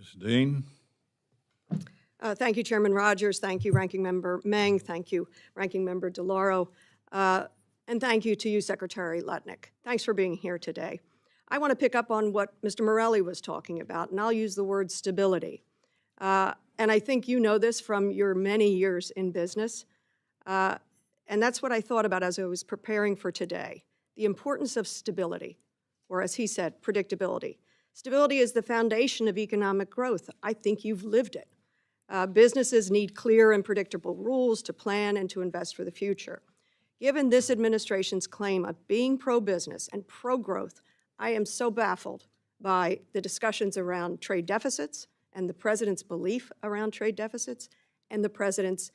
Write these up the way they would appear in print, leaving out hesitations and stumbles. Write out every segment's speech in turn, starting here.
Ms. Dean? Thank you, Chairman Rogers. Thank you, Ranking Member Meng. Thank you, Ranking Member DeLauro. And thank you to you, Secretary Lutnick. Thanks for being here today. I want to pick up on what Mr. Morelli was talking about, and I'll use the word stability. And I think you know this from your many years in business. And that's what I thought about as I was preparing for today. The importance of stability, or as he said, predictability. Stability is the foundation of economic growth. I think you've lived it. Businesses need clear and predictable rules to plan and to invest for the future. Given this administration's claim of being pro-business and pro-growth, I am so baffled by the discussions around trade deficits and the president's belief around trade deficits and the president's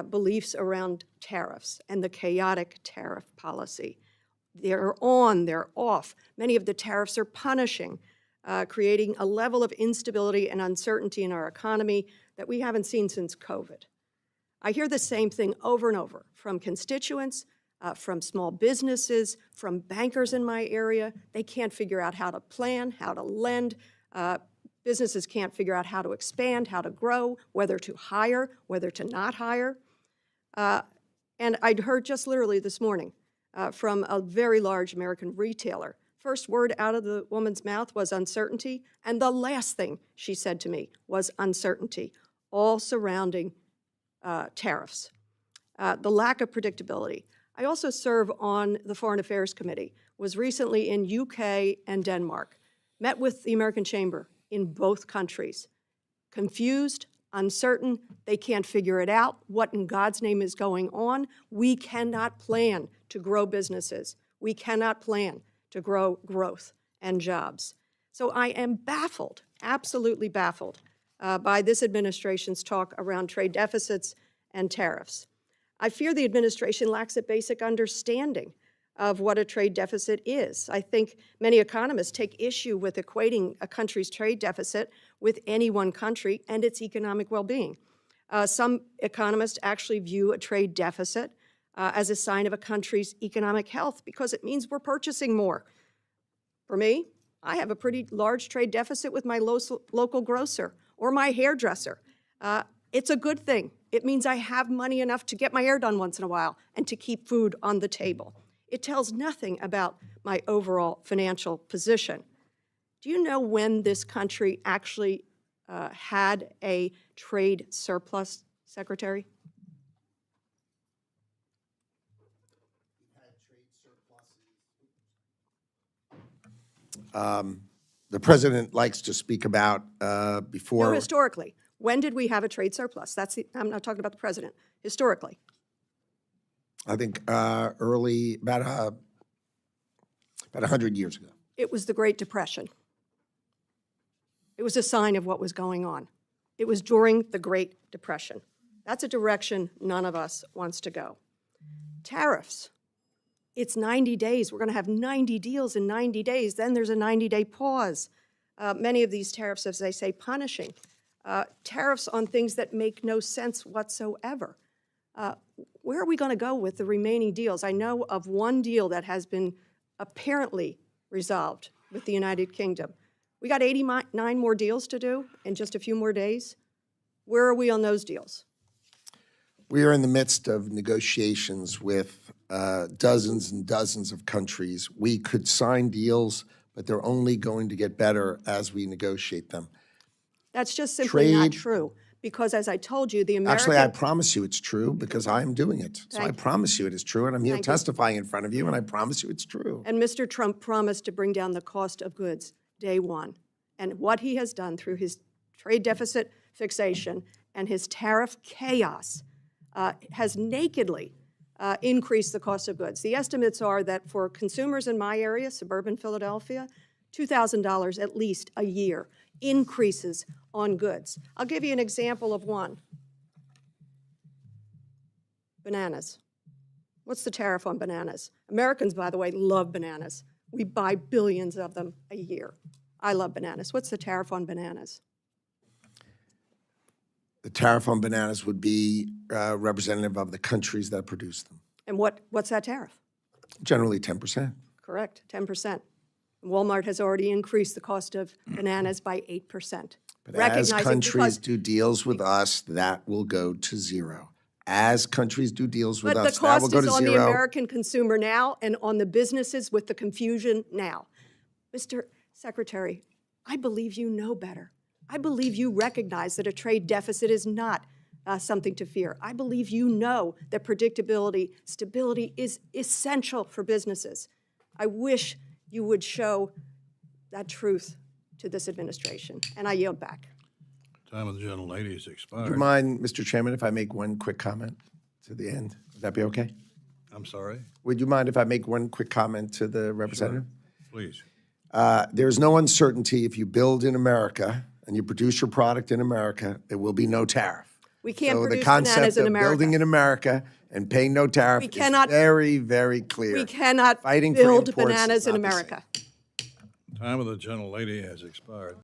beliefs around tariffs and the chaotic tariff policy. They're on, they're off. Many of the tariffs are punishing, creating a level of instability and uncertainty in our economy that we haven't seen since COVID. I hear the same thing over and over from constituents, from small businesses, from bankers in my area. They can't figure out how to plan, how to lend. Businesses can't figure out how to expand, how to grow, whether to hire, whether to not hire. And I'd heard just literally this morning from a very large American retailer. First word out of the woman's mouth was uncertainty, and the last thing she said to me was uncertainty, all surrounding tariffs. The lack of predictability. I also serve on the Foreign Affairs Committee, was recently in UK and Denmark, met with the American Chamber in both countries. Confused, uncertain, they can't figure it out. What in God's name is going on? We cannot plan to grow businesses. We cannot plan to grow growth and jobs. So I am baffled, absolutely baffled, by this administration's talk around trade deficits and tariffs. I fear the administration lacks a basic understanding of what a trade deficit is. I think many economists take issue with equating a country's trade deficit with any one country and its economic well-being. Some economists actually view a trade deficit as a sign of a country's economic health because it means we're purchasing more. For me, I have a pretty large trade deficit with my local grocer or my hairdresser. It's a good thing. It means I have money enough to get my hair done once in a while and to keep food on the table. It tells nothing about my overall financial position. Do you know when this country actually had a trade surplus, Secretary? The president likes to speak about before. No, historically. When did we have a trade surplus? I'm not talking about the president. Historically. I think early, about 100 years ago. It was the Great Depression. It was a sign of what was going on. It was during the Great Depression. That's a direction none of us wants to go. Tariffs. It's 90 days. We're going to have 90 deals in 90 days. Then there's a 90-day pause. Many of these tariffs, as they say, punishing. Tariffs on things that make no sense whatsoever. Where are we going to go with the remaining deals? I know of one deal that has been apparently resolved with the United Kingdom. We got 89 more deals to do in just a few more days. Where are we on those deals? We are in the midst of negotiations with dozens and dozens of countries. We could sign deals, but they're only going to get better as we negotiate them. That's just simply not true. Because as I told you, the American— Actually, I promise you it's true because I am doing it. So I promise you it is true, and I'm here testifying in front of you, and I promise you it's true. And Mr. Trump promised to bring down the cost of goods day one. And what he has done through his trade deficit fixation and his tariff chaos has nakedly increased the cost of goods. The estimates are that for consumers in my area, suburban Philadelphia, $2,000 at least a year increases on goods. I'll give you an example of one. Bananas. What's the tariff on bananas? Americans, by the way, love bananas. We buy billions of them a year. I love bananas. What's the tariff on bananas? The tariff on bananas would be representative of the countries that produce them. And what's that tariff? Generally 10%. Correct, 10%. Walmart has already increased the cost of bananas by 8%. But as Recognizing countries because- do deals with us, that will go to zero. As countries do deals with But the us, that will cost go is to on the zero. American consumer now and on the businesses with the confusion now. Mr. Secretary, I believe you know better. I believe you recognize that a trade deficit is not something to fear. I believe you know that predictability, stability is essential for businesses. I wish you would show that truth to this administration, and I yield back. Time of the gentlelady has Do expired. you mind, Mr. Chairman, if I make one quick comment to the end? Would that be okay? I'm sorry, Would you mind if I make one quick comment to the representative? please. There's no uncertainty if you build in America and you produce your product in America, there will be no tariff. We can't So the produce bananas concept in of building America. in America and paying no tariff We is cannot- very, very clear. We cannot Fighting for build imports is bananas in not the same. America. Time of the gentlelady has expired.